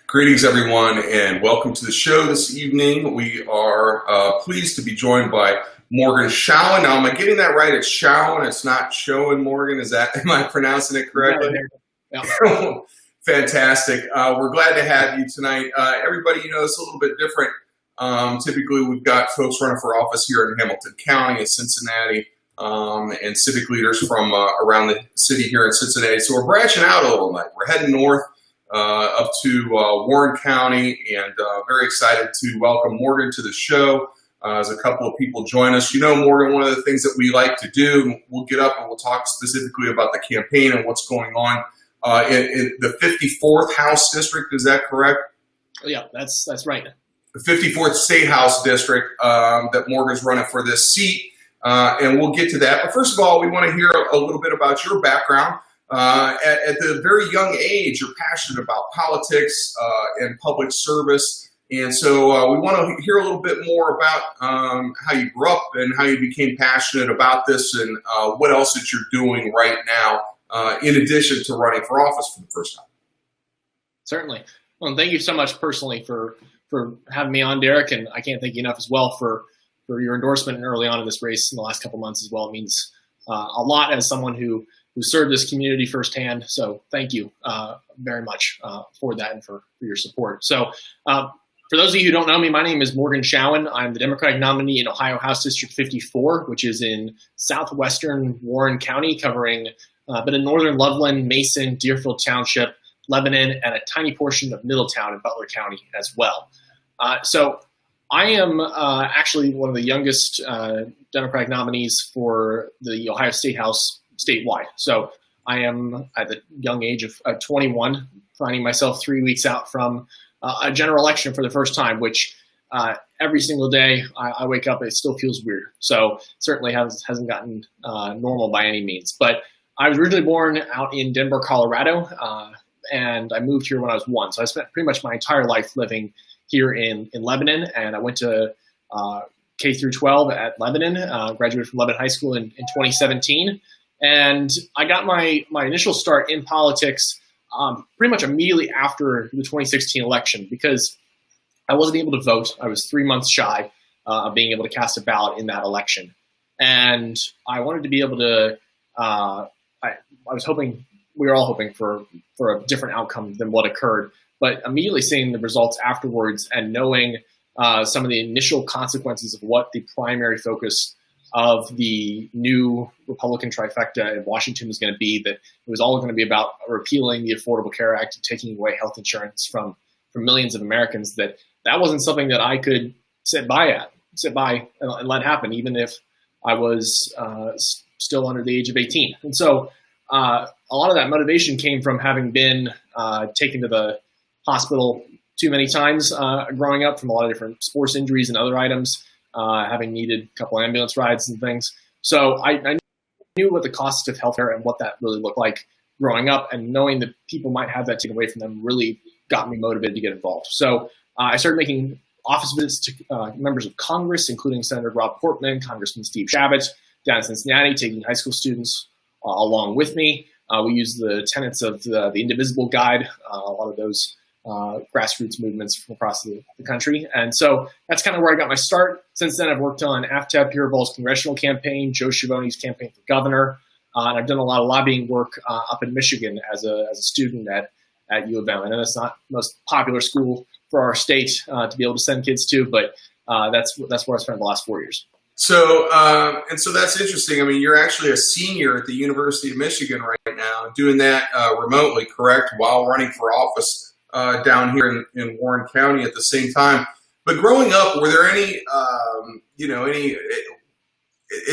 Greetings, everyone, and welcome to the show this evening. We are pleased to be joined by Morgan Showen. Now, am I getting that right? It's Showen. It's not Showen, Morgan. Am I pronouncing it correctly? Yeah. Fantastic. We're glad to have you tonight. Everybody, it's a little bit different. Typically, we've got folks running for office here in Hamilton County and Cincinnati, and civic leaders from around the city here in Cincinnati. So we're branching out a little bit. We're heading north up to Warren County, and very excited to welcome Morgan to the show. As a couple of people join us. Morgan, one of the things that we like to do, we'll get up and we'll talk specifically about the campaign and what's going on in the 54th House District. Is that correct? Yeah, that's right. The 54th State House District that Morgan's running for this seat, and we'll get to that. But first of all, we want to hear a little bit about your background. At the very young age, you're passionate about politics and public service. And so we want to hear a little bit more about how you grew up and how you became passionate about this and what else that you're doing right now in addition to running for office for the first time. Certainly. Well, thank you so much personally for having me on, Derek. And I can't thank you enough as well for your endorsement early on in this race in the last couple months as well. It means a lot as someone who served this community firsthand. So thank you very much for that and for your support. So for those of you who don't know me, my name is Morgan Showen. I'm the Democratic nominee in Ohio House District 54, which is in southwestern Warren County, covering a bit of northern Loveland, Mason, Deerfield Township, Lebanon, and a tiny portion of Middletown in Butler County as well. So I am actually one of the youngest Democratic nominees for the Ohio State House statewide. So I am at the young age of 21, finding myself 3 weeks out from a general election for the first time, which every single day I wake up, it still feels weird. So certainly hasn't gotten normal by any means. But I was originally born out in Denver, Colorado, and I moved here when I was 1. So I spent pretty much my entire life living here in Lebanon, and I went to K through 12 at Lebanon, graduated from Lebanon High School in 2017. And I got my initial start in politics pretty much immediately after the 2016 election, because I wasn't able to vote. I was 3 months shy of being able to cast a ballot in that election. And I wanted to be able to, I was hoping, we were all hoping for a different outcome than what occurred, but immediately seeing the results afterwards and knowing some of the initial consequences of what the primary focus of the new Republican trifecta in Washington was going to be, that it was all going to be about repealing the Affordable Care Act and taking away health insurance from millions of Americans, that wasn't something that I could sit by and let happen, even if I was still under the age of 18. And so a lot of that motivation came from having been taken to the hospital too many times growing up from a lot of different sports injuries and other items, having needed a couple ambulance rides and things. So I knew what the cost of healthcare and what that really looked like growing up, and knowing that people might have that taken away from them really got me motivated to get involved. So I started making office visits to members of Congress, including Senator Rob Portman, Congressman Steve Chabot, down in Cincinnati, taking high school students along with me. We used the tenets of the Indivisible Guide, a lot of those grassroots movements from across the country. And so that's kind of where I got my start. Since then, I've worked on AFTAB Piravol's congressional campaign, Joe Schiavone's campaign for governor, and I've done a lot of lobbying work up in Michigan as a student at U of M. I know that's not the most popular school for our state to be able to send kids to, but that's where I spent the last 4 years. So that's interesting. I mean, you're actually a senior at the University of Michigan right now, doing that remotely, correct, while running for office down here in Warren County at the same time. But growing up, were there any,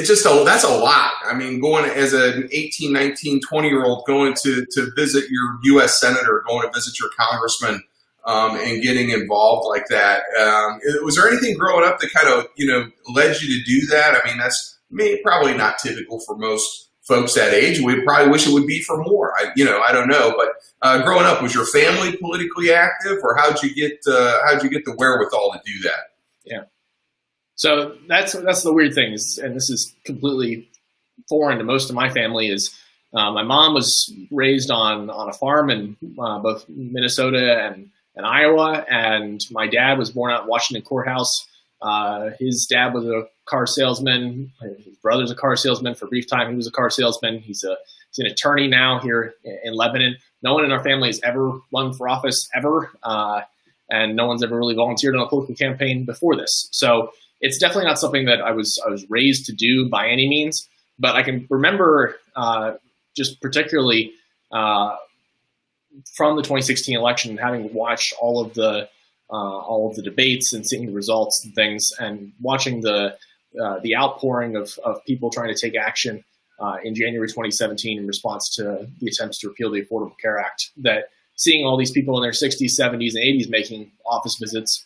that's a lot. I mean, going as an 18, 19, 20-year-old, going to visit your U.S. senator, going to visit your congressman, and getting involved like that. Was there anything growing up that kind of, led you to do that? I mean, that's probably not typical for most folks that age. We probably wish it would be for more. I don't know. But growing up, was your family politically active, or how'd you get the wherewithal to do that? Yeah. So that's the weird thing and this is completely foreign to most of my family, is my mom was raised on a farm in both Minnesota in Iowa, and my dad was born out in Washington Courthouse. His dad was a car salesman. His brother's a car salesman. For a brief time, he was a car salesman. He's an attorney now here in Lebanon. No one in our family has ever run for office ever, and no one's ever really volunteered on a political campaign before this. So it's definitely not something that I was raised to do by any means. But I can remember just particularly from the 2016 election, having watched all of the debates and seeing the results and things, and watching the outpouring of people trying to take action in January 2017 in response to the attempts to repeal the Affordable Care Act, that seeing all these people in their 60s, 70s, and 80s making office visits,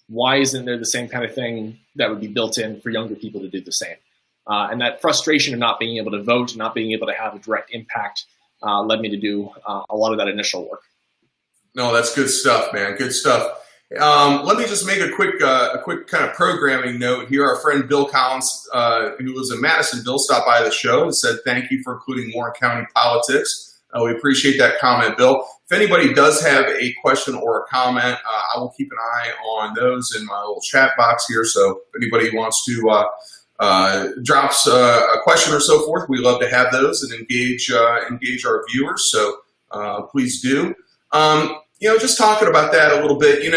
why isn't there the same kind of thing that would be built in for younger people to do the same? And that frustration of not being able to vote, not being able to have a direct impact, led me to do a lot of that initial work. No, that's good stuff, man. Good stuff. Let me just make a quick kind of programming note here. Our friend Bill Collins, who was in Madisonville, stopped by the show and said, thank you for including Warren County politics. We appreciate that comment, Bill. If anybody does have a question or a comment, I will keep an eye on those in my little chat box here. So if anybody wants to drops a question or so forth, we love to have those and engage our viewers. So please do. Just talking about that a little bit,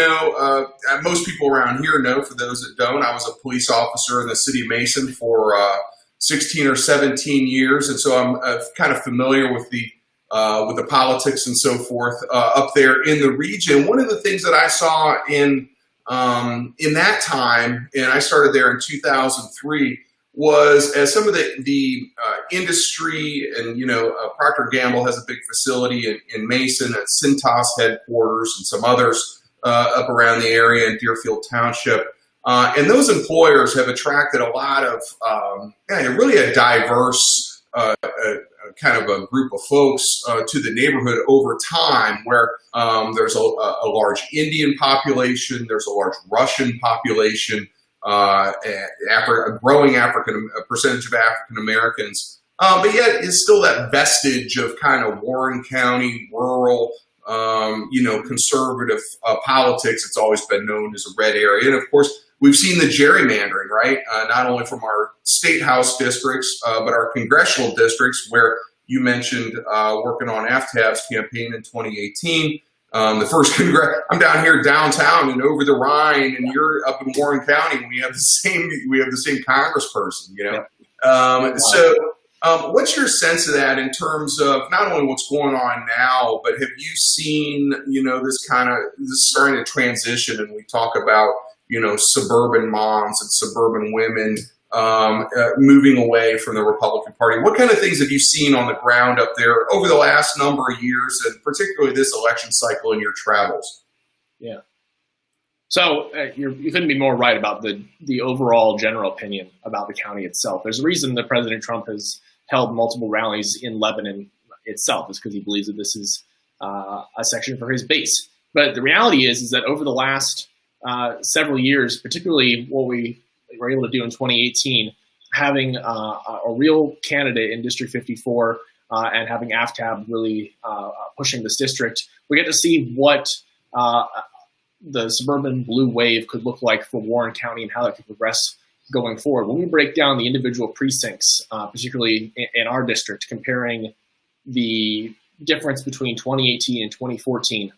most people around here know, for those that don't, I was a police officer in the city of Mason for 16 or 17 years. And so I'm kind of familiar with the politics and so forth up there in the region. One of the things that I saw in that time, and I started there in 2003, was as some of the industry, and Procter & Gamble has a big facility in Mason at Cintas headquarters, and some others up around the area in Deerfield Township. And those employers have attracted a lot of really a diverse kind of a group of folks to the neighborhood over time, where there's a large Indian population, there's a large Russian population, a growing percentage of African Americans, but yet it's still that vestige of kind of Warren County rural, conservative politics. It's always been known as a red area, and of course we've seen the gerrymandering, right? Not only from our state house districts, but our congressional districts, where you mentioned working on AFTAB's campaign in 2018. The first I'm down here downtown and over the Rhine, and you're up in Warren County, and we have the same congressperson, So what's your sense of that in terms of not only what's going on now, but have you seen, this starting to transition, and we talk about, suburban moms and suburban women moving away from the Republican Party? What kind of things have you seen on the ground up there over the last number of years, and particularly this election cycle in your travels? Yeah. So you couldn't be more right about the overall general opinion about the county itself. There's a reason that President Trump has held multiple rallies in Lebanon itself, is because he believes that this is a section for his base. But the reality is that over the last several years, particularly what we were able to do in 2018, having a real candidate in District 54 and having AFTAB really pushing this district, we get to see what the suburban blue wave could look like for Warren County and how that could progress going forward. When we break down the individual precincts, particularly in our district, comparing the difference between 2018 and 2014,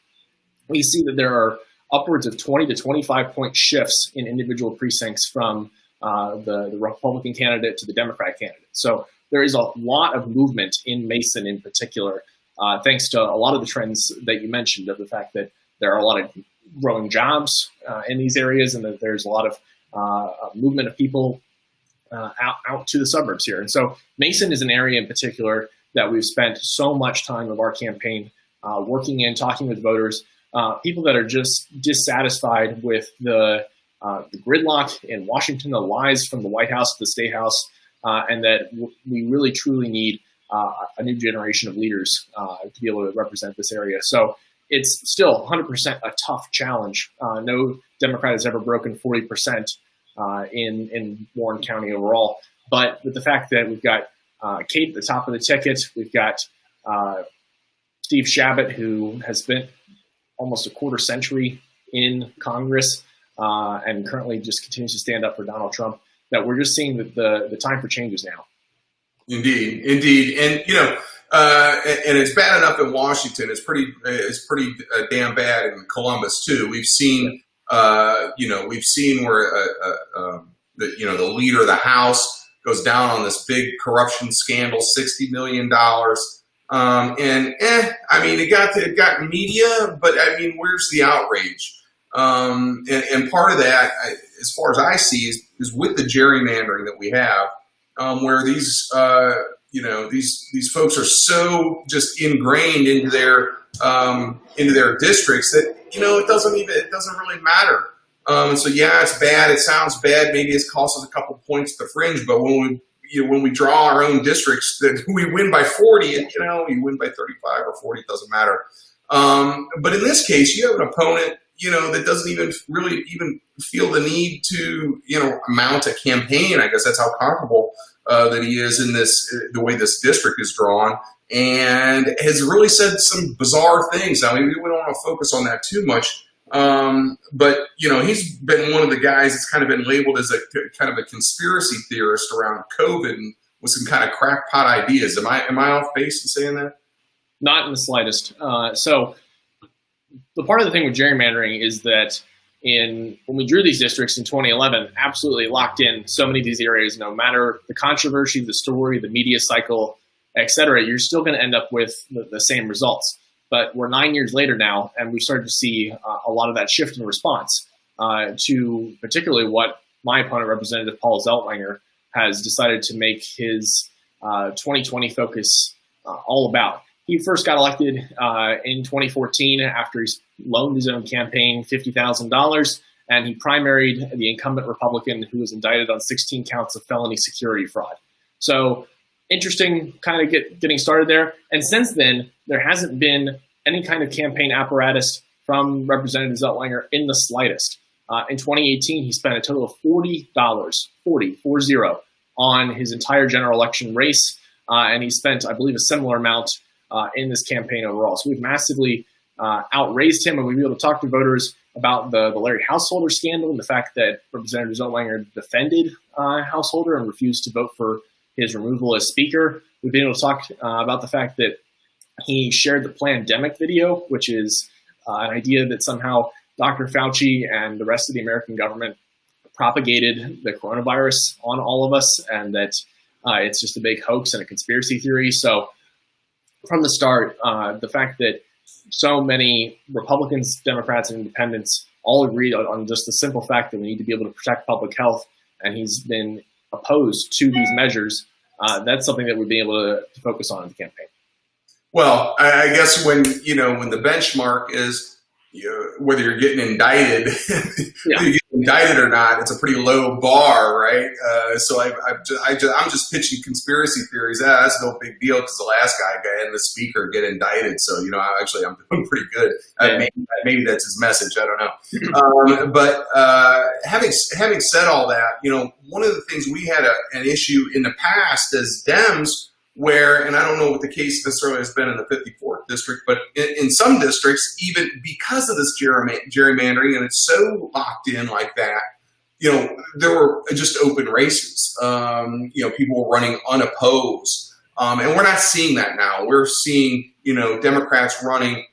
we see that there are upwards of 20 to 25 point shifts in individual precincts from the Republican candidate to the Democrat candidate. So there is a lot of movement in Mason in particular, thanks to a lot of the trends that you mentioned, of the fact that there are a lot of growing jobs in these areas, and that there's a lot of movement of people out to the suburbs here. And so Mason is an area in particular that we've spent so much time of our campaign working in, talking with voters, people that are just dissatisfied with the gridlock in Washington, the lies from the White House to the State House, and that we really truly need a new generation of leaders to be able to represent this area. So it's still 100% a tough challenge. No Democrat has ever broken 40% in Warren County overall. But with the fact that we've got Kate at the top of the ticket, we've got Steve Shabbat, who has been almost a quarter century in Congress, and currently just continues to stand up for Donald Trump, that we're just seeing that the time for change is now. Indeed, indeed, and and it's bad enough in Washington. It's pretty damn bad in Columbus too. We've seen, we've seen where the leader of the House goes down on this big corruption scandal, $60 million. I mean, it got media, but I mean, where's the outrage? And part of that, as far as I see, is with the gerrymandering that we have, where these folks are so just ingrained into their districts that it doesn't really matter. And so yeah, it's bad. It sounds bad. Maybe it's cost us a couple points at the fringe, but when we draw our own districts, that we win by 40, and you win by 35 or 40, it doesn't matter. But in this case, you have an opponent that doesn't even really feel the need to mount a campaign. I guess that's how comfortable that he is in the way this district is drawn, and has really said some bizarre things. Now, maybe we don't want to focus on that too much. But he's been one of the guys that's kind of been labeled as a kind of a conspiracy theorist around COVID and with some kind of crackpot ideas. Am I off base in saying that? Not in the slightest. So the part of the thing with gerrymandering is that when we drew these districts in 2011, absolutely locked in so many of these areas, no matter the controversy, the story, the media cycle, et cetera, you're still going to end up with the same results. But we're 9 years later now, and we've started to see a lot of that shift in response to particularly what my opponent, Representative Paul Zeltlanger, has decided to make his 2020 focus all about. He first got elected in 2014 after he loaned his own campaign $50,000, and he primaried the incumbent Republican who was indicted on 16 counts of felony security fraud. So interesting kind of getting started there. And since then, there hasn't been any kind of campaign apparatus from Representative Zeltlanger in the slightest. In 2018, he spent a total of $40 on his entire general election race. And he spent, I believe, a similar amount in this campaign overall. So we've massively outraised him, and we've been able to talk to voters about the Larry Householder scandal and the fact that Representative Zeltlanger defended Householder and refused to vote for his removal as speaker. We've been able to talk about the fact that he shared the Plandemic video, which is an idea that somehow Dr. Fauci and the rest of the American government propagated the coronavirus on all of us, and that it's just a big hoax and a conspiracy theory. So from the start, the fact that so many Republicans, Democrats, and independents all agreed on just the simple fact that we need to be able to protect public health, and he's been opposed to these measures, that's something that we've been able to focus on in the campaign. Well, I guess when the benchmark is whether you're getting indicted, whether you get indicted or not, it's a pretty low bar, right? So I'm just pitching conspiracy theories. That's no big deal because the last guy and the speaker get indicted. So I'm doing pretty good. Yeah. Maybe that's his message. I don't know. But having said all that, one of the things we had an issue in the past as Dems, where, and I don't know what the case necessarily has been in the 54th district, but in some districts, even because of this gerrymandering, and it's so locked in like that, there were just open races. People were running unopposed. And we're not seeing that now. We're seeing, Democrats running,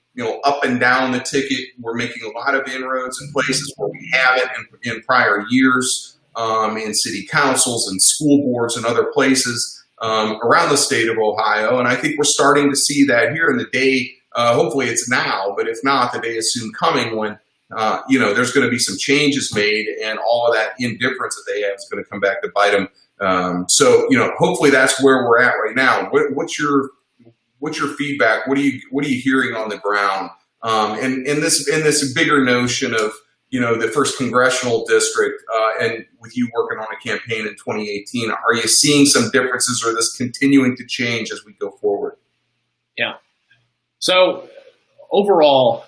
up and down the ticket. We're making a lot of inroads in places where we haven't in prior years, in city councils and school boards and other places around the state of Ohio. And I think we're starting to see that here in the day. Hopefully it's now, but if not, the day is soon coming when, there's going to be some changes made, and all of that indifference that they have is going to come back to bite them. So hopefully that's where we're at right now. What's your feedback? What are you hearing on the ground? And in this bigger notion of, the first congressional district, and with you working on a campaign in 2018, are you seeing some differences, or this continuing to change as we go forward? Yeah. So overall,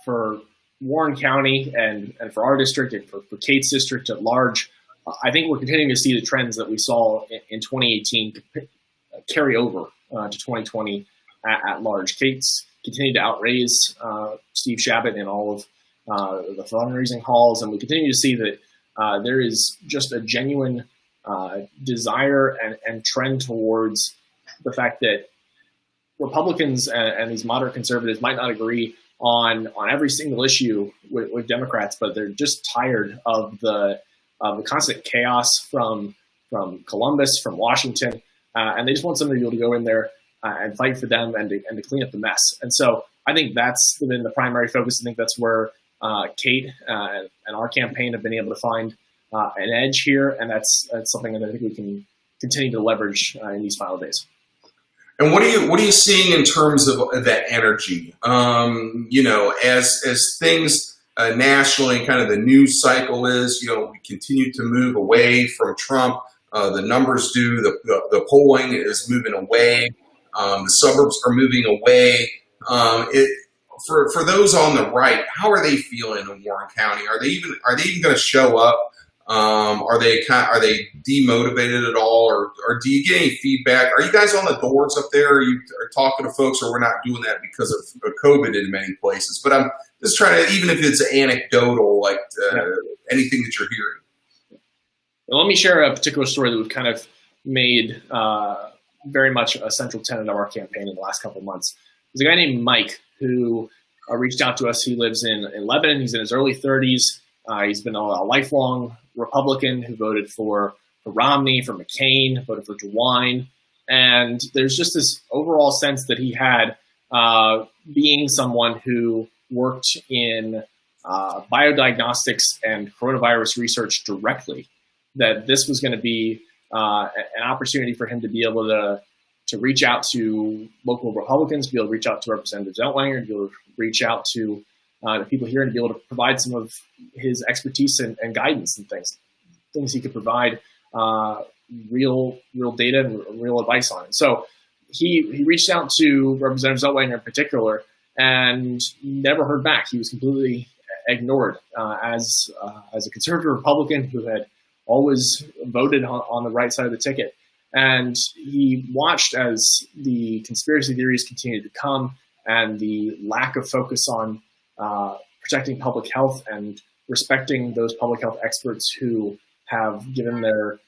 for Warren County and for our district and for Kate's district at large, I think we're continuing to see the trends that we saw in 2018 carry over to 2020 at large. Kate's continue to outraise Steve Chabot in all of the fundraising halls, and we continue to see that there is just a genuine desire and trend towards the fact that Republicans and these moderate conservatives might not agree on every single issue with Democrats, but they're just tired of the constant chaos from Columbus, from Washington, and they just want somebody to be able to go in there and fight for them and to clean up the mess. And so I think that's been the primary focus. I think that's where Kate and our campaign have been able to find an edge here, and that's something that I think we can continue to leverage in these final days. And what are you seeing in terms of that energy? As things nationally, kind of the news cycle is, we continue to move away from Trump. The numbers do. The polling is moving away. The suburbs are moving away. For those on the right, how are they feeling in Warren County? Are they even going to show up? Are they demotivated at all, or do you get any feedback? Are you guys on the doors up there? Are you talking to folks, or we're not doing that because of COVID in many places? But I'm just trying to, even if it's anecdotal, like anything that you're hearing. Well, let me share a particular story that we've kind of made very much a central tenet of our campaign in the last couple of months. There's a guy named Mike who reached out to us. He lives in Lebanon. He's in his early 30s. He's been a lifelong Republican who voted for Romney, for McCain, voted for DeWine. And there's just this overall sense that he had being someone who worked in biodiagnostics and coronavirus research directly, that this was going to be an opportunity for him to be able to reach out to local Republicans, to be able to reach out to Representative Zeltwanger, to be able to reach out to the people here, and to be able to provide some of his expertise and guidance and things he could provide real data and real advice on. And so he reached out to Representative Zeltwanger in particular and never heard back. He was completely ignored as a conservative Republican who had always voted on the right side of the ticket. And he watched as the conspiracy theories continued to come and the lack of focus on protecting public health and respecting those public health experts who have given their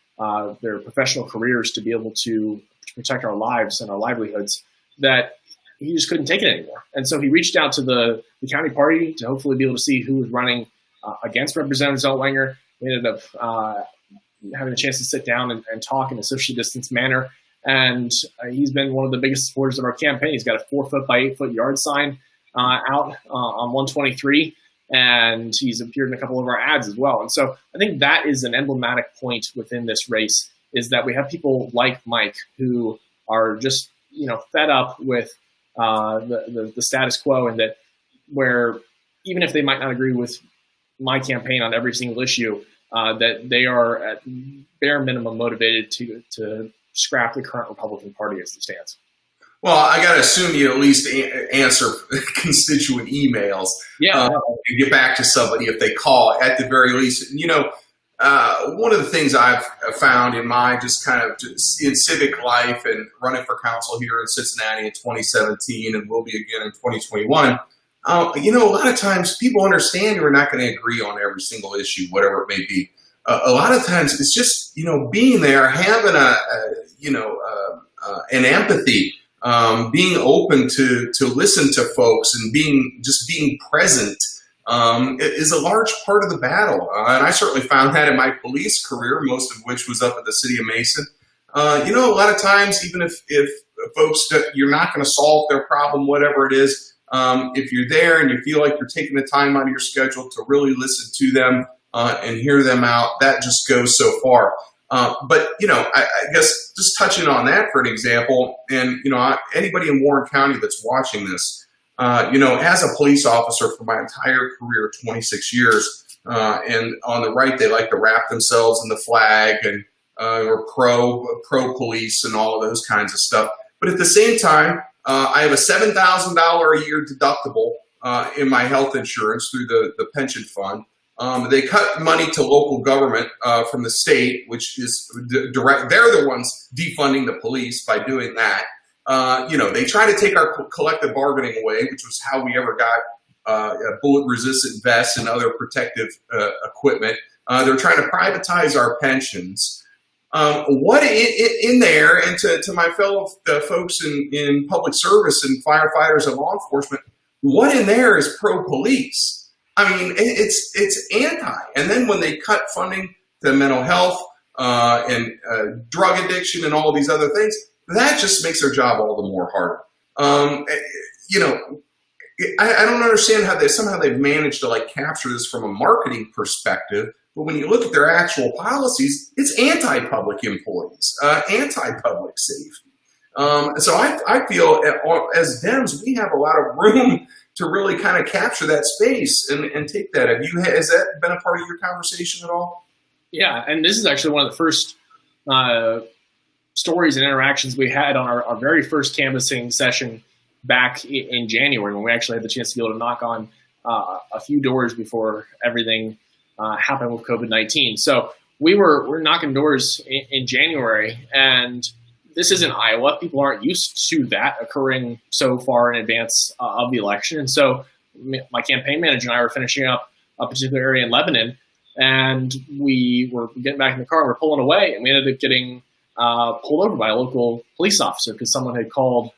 professional careers to be able to protect our lives and our livelihoods, that he just couldn't take it anymore. And so he reached out to the county party to hopefully be able to see who was running against Representative Zeltwanger. We ended up having a chance to sit down and talk in a socially distanced manner. And he's been one of the biggest supporters of our campaign. He's got a 4-foot by 8-foot yard sign out on 123, and he's appeared in a couple of our ads as well. And so I think that is an emblematic point within this race, is that we have people like Mike who are just fed up with the status quo, and that where even if they might not agree with my campaign on every single issue, that they are at bare minimum motivated to scrap the current Republican Party as it stands. Well, I got to assume you at least answer constituent emails. Yeah. And get back to somebody if they call at the very least. One of the things I've found in my just in civic life and running for council here in Cincinnati in 2017 and will be again in 2021, a lot of times people understand we're not going to agree on every single issue, whatever it may be. A lot of times it's just, being there, having an empathy, being open to listen to folks and being present is a large part of the battle. And I certainly found that in my police career, most of which was up at the city of Mason. A lot of times, even if folks, you're not going to solve their problem, whatever it is, if you're there and you feel like you're taking the time out of your schedule to really listen to them and hear them out, that just goes so far. But I guess just touching on that for an example, and anybody in Warren County that's watching this, as a police officer for my entire career, 26 years, and on the right, they like to wrap themselves in the flag and or pro police and all of those kinds of stuff. But at the same time, I have a $7,000 a year deductible in my health insurance through the pension fund. They cut money to local government from the state, which is direct. They're the ones defunding the police by doing that. they try to take our collective bargaining away, which was how we ever got bullet-resistant vests and other protective equipment. They're trying to privatize our pensions. What in there, and to my fellow folks in public service and firefighters and law enforcement, what in there is pro-police? I mean, it's anti. And then when they cut funding to mental health and drug addiction and all these other things, that just makes their job all the more harder. I don't understand how they've managed to like capture this from a marketing perspective. But when you look at their actual policies, it's anti-public employees, anti-public safety. So I feel as Dems, we have a lot of room to really kind of capture that space and take that. Has that been a part of your conversation at all? Yeah, and this is actually one of the first stories and interactions we had on our very first canvassing session back in January, when we actually had the chance to be able to knock on a few doors before everything happened with COVID-19. So we're knocking doors in January, and this isn't Iowa. People aren't used to that occurring so far in advance of the election. And so my campaign manager and I were finishing up a particular area in Lebanon, and we were getting back in the car, and we're pulling away, and we ended up getting pulled over by a local police officer because someone had called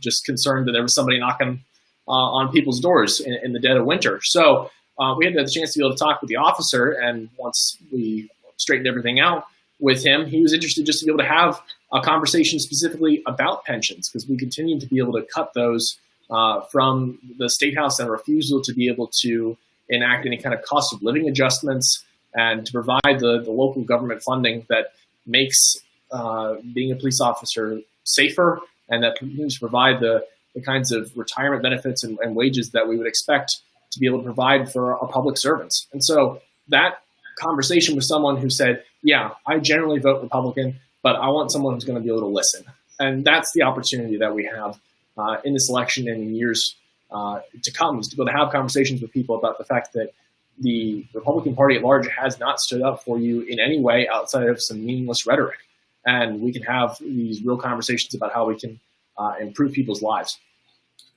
just concerned that there was somebody knocking on people's doors in the dead of winter. So we had the chance to be able to talk with the officer, and once we straightened everything out with him, he was interested just to be able to have a conversation specifically about pensions, because we continue to be able to cut those from the State House and refusal to be able to enact any kind of cost of living adjustments and to provide the local government funding that makes being a police officer safer, and that continues to provide the kinds of retirement benefits and wages that we would expect to be able to provide for our public servants. And so that conversation with someone who said, yeah, I generally vote Republican, but I want someone who's going to be able to listen. And that's the opportunity that we have in this election and in years to come, is to be able to have conversations with people about the fact that the Republican Party at large has not stood up for you in any way outside of some meaningless rhetoric. And we can have these real conversations about how we can improve people's lives.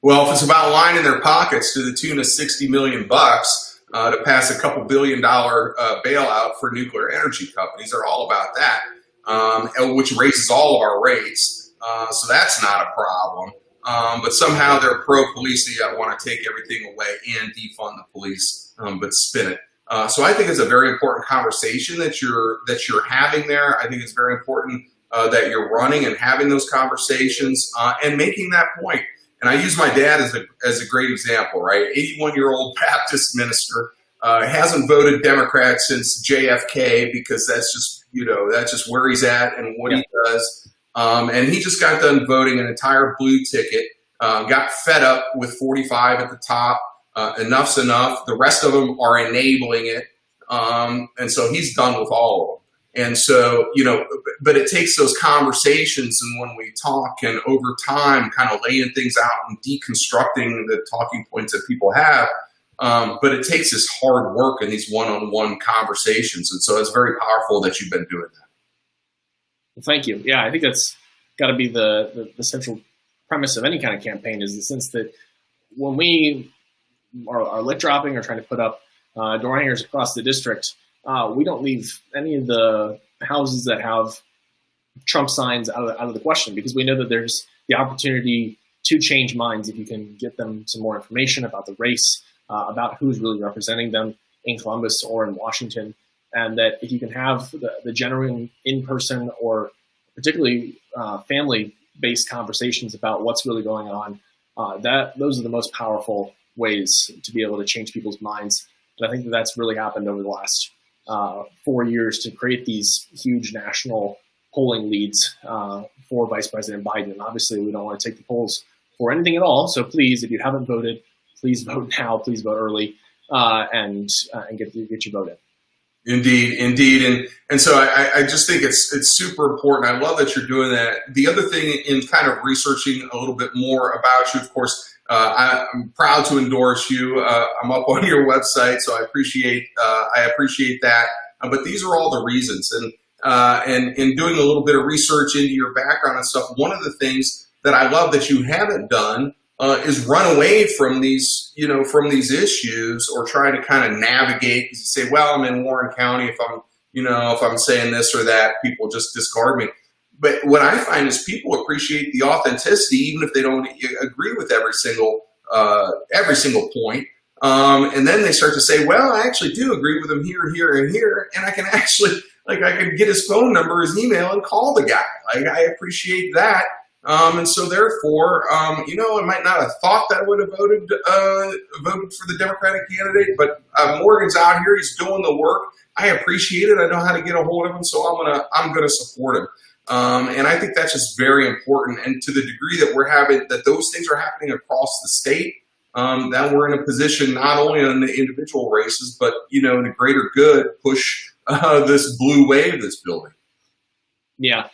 Well, if it's about lining their pockets to the tune of $60 million to pass a couple $2 billion bailout for nuclear energy companies, they're all about that, which raises all of our rates. So that's not a problem. But somehow they're pro-police, so you want to take everything away and defund the police, but spin it. So I think it's a very important conversation that you're having there. I think it's very important that you're running and having those conversations and making that point. And I use my dad as a great example, right? 81-year-old Baptist minister, hasn't voted Democrat since JFK because that's just where he's at and what he does. And he just got done voting an entire blue ticket, got fed up with 45 at the top. Enough's enough. The rest of them are enabling it. And so he's done with all of them. And so, but it takes those conversations, and when we talk and over time kind of laying things out and deconstructing the talking points that people have, but it takes this hard work in these one-on-one conversations. And so it's very powerful that you've been doing that. Well, thank you. Yeah, I think that's got to be the central premise of any kind of campaign, is the sense that when we are lit dropping or trying to put up door hangers across the district, we don't leave any of the houses that have Trump signs out of the question, because we know that there's the opportunity to change minds if you can get them some more information about the race, about who's really representing them in Columbus or in Washington, and that if you can have the genuine in-person or particularly family-based conversations about what's really going on, those are the most powerful ways to be able to change people's minds. And I think that's really happened over the last 4 years to create these huge national polling leads for Vice President Biden. And obviously, we don't want to take the polls for anything at all. So please, if you haven't voted, please vote now. Please vote early and get your vote in. Indeed. And so I just think it's super important. I love that you're doing that. The other thing, in kind of researching a little bit more about you, of course, I'm proud to endorse you. I'm up on your website, so I appreciate that. But these are all the reasons. And in doing a little bit of research into your background and stuff, one of the things that I love that you haven't done is run away from these, from these issues, or try to kind of navigate. You say, well, I'm in Warren County. If I'm saying this or that, people just discard me. But what I find is people appreciate the authenticity, even if they don't agree with every single point. And then they start to say, well, I actually do agree with him here, here, and here. And I can actually, I can get his phone number, his email, and call the guy. I appreciate that. And so therefore, I might not have thought that I would have voted for the Democratic candidate, but Morgan's out here. He's doing the work. I appreciate it. I know how to get a hold of him, so I'm gonna support him. And I think that's just very important. And to the degree that those things are happening across the state, that we're in a position not only on the individual races, but in the greater good, push this blue wave that's building. Yeah.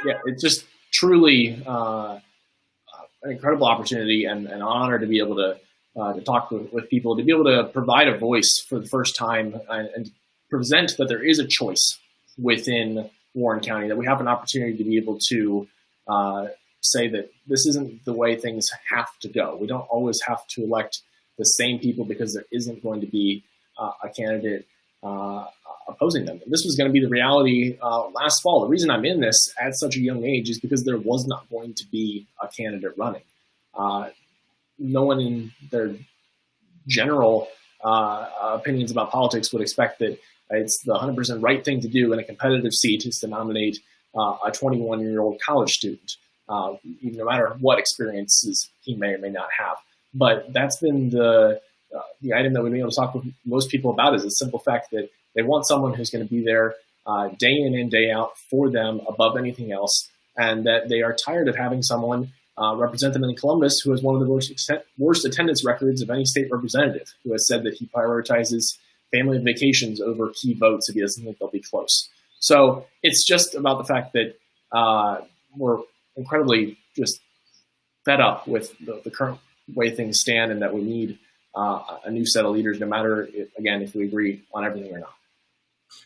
Yeah, it's just truly an incredible opportunity and an honor to be able to talk with people, to be able to provide a voice for the first time and present that there is a choice within Warren County, that we have an opportunity to be able to say that this isn't the way things have to go. We don't always have to elect the same people because there isn't going to be a candidate opposing them. And this was going to be the reality last fall. The reason I'm in this at such a young age is because there was not going to be a candidate running. No one in their general opinions about politics would expect that it's the 100% right thing to do in a competitive seat is to nominate a 21-year-old college student, even no matter what experiences he may or may not have. But that's been the item that we've been able to talk with most people about, is the simple fact that they want someone who's going to be there day in and day out for them above anything else, and that they are tired of having someone represent them in Columbus who has one of the worst attendance records of any state representative, who has said that he prioritizes family vacations over key votes if he doesn't think they'll be close. So it's just about the fact that we're incredibly just fed up with the current way things stand, and that we need a new set of leaders, no matter, if we agree on everything or not.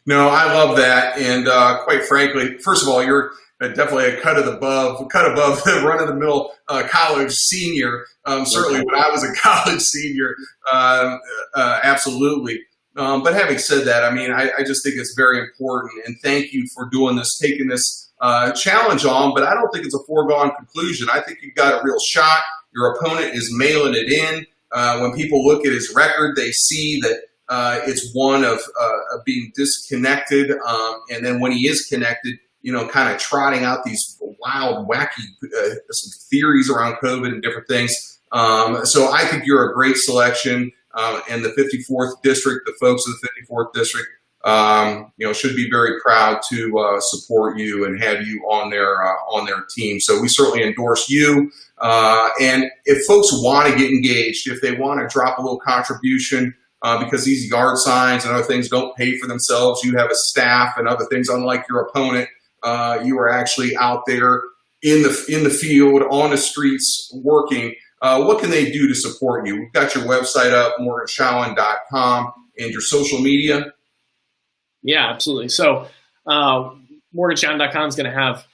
No, I love that. And quite frankly, first of all, you're definitely a cut above the run-of-the-mill college senior. Certainly when I was a college senior, absolutely. But having said that, I just think it's very important. And thank you for doing this, taking this challenge on. But I don't think it's a foregone conclusion. I think you've got a real shot. Your opponent is mailing it in. When people look at his record, they see that it's one of being disconnected, and then when he is connected, kind of trotting out these wild, wacky theories around COVID and different things. So I think you're a great selection, and the 54th district, the folks of the 54th district, should be very proud to support you and have you on their team. So we certainly endorse you. And if folks want to get engaged, if they want to drop a little contribution, because these yard signs and other things don't pay for themselves, you have a staff and other things. Unlike your opponent, you are actually out there in the field, on the streets, working. What can they do to support you? We've got your website up, morganshowen.com, and your social media. Yeah, absolutely. So morganshowen.com is going to have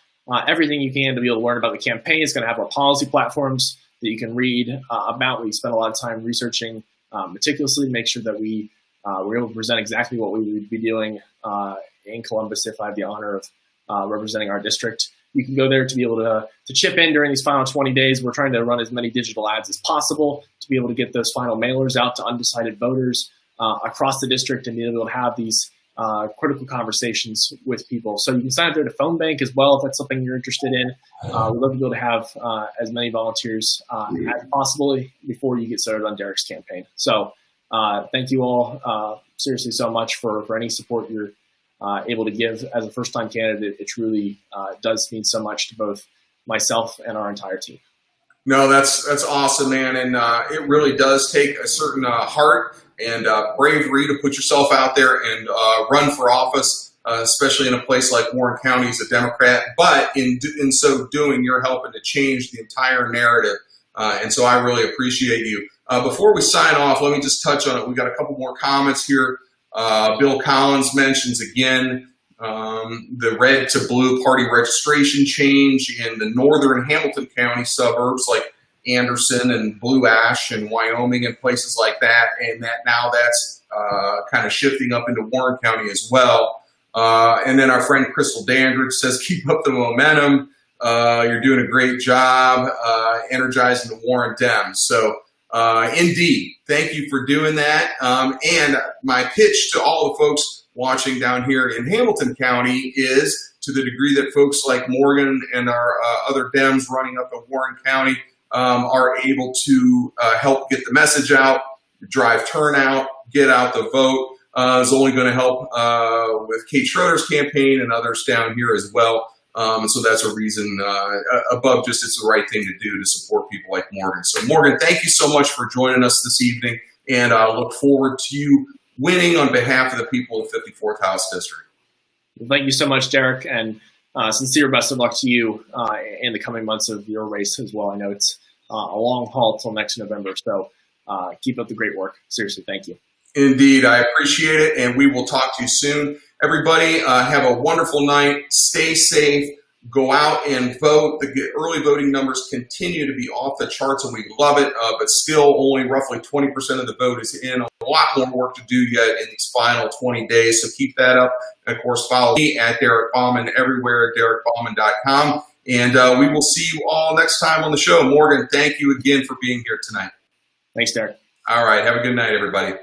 everything you can to be able to learn about the campaign. It's going to have our policy platforms that you can read about. We spent a lot of time researching meticulously to make sure that we were able to present exactly what we would be doing in Columbus if I have the honor of representing our district. You can go there to be able to chip in during these final 20 days. We're trying to run as many digital ads as possible to be able to get those final mailers out to undecided voters across the district and be able to have these critical conversations with people. So you can sign up there to phone bank as well if that's something you're interested in. We'd love to be able to have as many volunteers as possible before you get started on Derek's campaign. So thank you all seriously so much for any support you're able to give as a first-time candidate. It truly does mean so much to both myself and our entire team. No, that's awesome, man. And it really does take a certain heart and bravery to put yourself out there and run for office, especially in a place like Warren County as a Democrat. But in so doing, you're helping to change the entire narrative. And so I really appreciate you. Before we sign off, let me just touch on it. We've got a couple more comments here. Bill Collins mentions again the red to blue party registration change in the northern Hamilton County suburbs like Anderson and Blue Ash and Wyoming and places like that, and that now that's kind of shifting up into Warren County as well. And then our friend Crystal Dandridge says, keep up the momentum. You're doing a great job energizing the Warren Dems. So indeed, thank you for doing that. And my pitch to all the folks watching down here in Hamilton County is, to the degree that folks like Morgan and our other Dems running up in Warren County are able to help get the message out, drive turnout, get out the vote, is only going to help with Kate Schroeder's campaign and others down here as well. And so that's a reason above just it's the right thing to do to support people like Morgan. So Morgan, thank you so much for joining us this evening, and I look forward to you winning on behalf of the people of 54th House District. Well, thank you so much, Derek, and sincere best of luck to you in the coming months of your race as well. I know it's a long haul till next November, so keep up the great work. Seriously, thank you. Indeed, I appreciate it, and we will talk to you soon. Everybody, have a wonderful night. Stay safe. Go out and vote. The early voting numbers continue to be off the charts, and we love it, but still only roughly 20% of the vote is in. A lot more work to do yet in these final 20 days, so keep that up. And, of course, follow me at Derek Bauman everywhere at derekbauman.com. And we will see you all next time on the show. Morgan, thank you again for being here tonight. Thanks, Derek. All right. Have a good night, everybody.